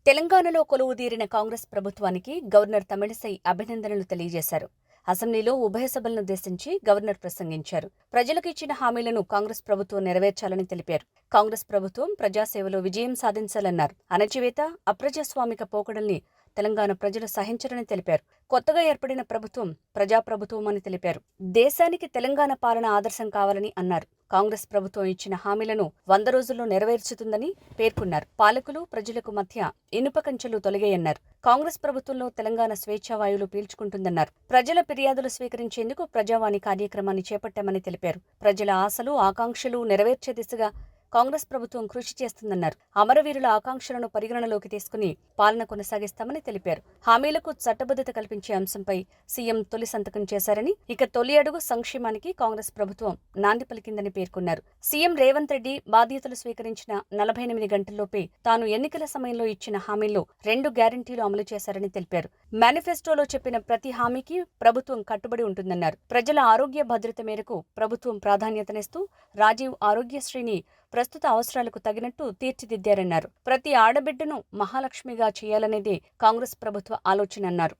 తెలంగాణలో కొలువుదీరిన కాంగ్రెస్ ప్రభుత్వానికి గవర్నర్ తమిళిసై అభినందనలు తెలియజేశారు. అసెంబ్లీలో ఉభయ సభలనుద్దేశించి గవర్నర్ ప్రసంగించారు. ప్రజలకు ఇచ్చిన హామీలను కాంగ్రెస్ ప్రభుత్వం నెరవేర్చాలని తెలిపారు. కాంగ్రెస్ ప్రభుత్వం ప్రజాసేవలో విజయం సాధించాలన్నారు. అణచివేత, అప్రజాస్వామిక పోకడల్ని తెలంగాణ ప్రజలు సహించరని తెలిపారు. కొత్తగా ఏర్పడిన ప్రభుత్వం ప్రజాప్రభుత్వం అని తెలిపారు. దేశానికి తెలంగాణ పాలన ఆదర్శం కావాలని అన్నారు. కాంగ్రెస్ ప్రభుత్వం ఇచ్చిన హామీలను 100 రోజుల్లో నెరవేర్చుతుందని పేర్కొన్నారు. పాలకులు, ప్రజలకు మధ్య ఇనుప కంచెలు తొలగాయన్నారు. కాంగ్రెస్ ప్రభుత్వంలో తెలంగాణ స్వేచ్ఛావాయువులు పీల్చుకుంటుందన్నారు. ప్రజల ఫిర్యాదులు స్వీకరించేందుకు ప్రజావాణి కార్యక్రమాన్ని చేపట్టామని తెలిపారు. ప్రజల ఆశలు, ఆకాంక్షలు నెరవేర్చే దిశగా కాంగ్రెస్ ప్రభుత్వం కృషి చేస్తుందన్నారు. అమరవీరుల ఆకాంక్షలను పరిగణనలోకి తీసుకుని పాలన కొనసాగిస్తామని తెలిపారు. హామీలకు చట్టబద్ధత కల్పించే అంశంపై సీఎం తొలి సంతకం చేశారని, ఇక తొలి అడుగు సంక్షేమానికి కాంగ్రెస్ ప్రభుత్వం నాంది పలికిందని పేర్కొన్నారు. సీఎం రేవంత్ రెడ్డి బాధ్యతలు స్వీకరించిన 48 గంటల్లోపే తాను ఎన్నికల సమయంలో ఇచ్చిన హామీల్లో 2 గ్యారంటీలు అమలు చేశారని తెలిపారు. మేనిఫెస్టోలో చెప్పిన ప్రతి హామీకి ప్రభుత్వం కట్టుబడి ఉంటుందన్నారు. ప్రజల ఆరోగ్య భద్రత మేరకు ప్రభుత్వం ప్రాధాన్యతనిస్తూ రాజీవ్ ఆరోగ్యశ్రీని ప్రస్తుత అవసరాలకు తగినట్టు తీర్చిదిద్దారన్నారు. ప్రతి ఆడబిడ్డను మహాలక్ష్మిగా చేయాలనేదే కాంగ్రెస్ ప్రభుత్వ ఆలోచన అన్నారు.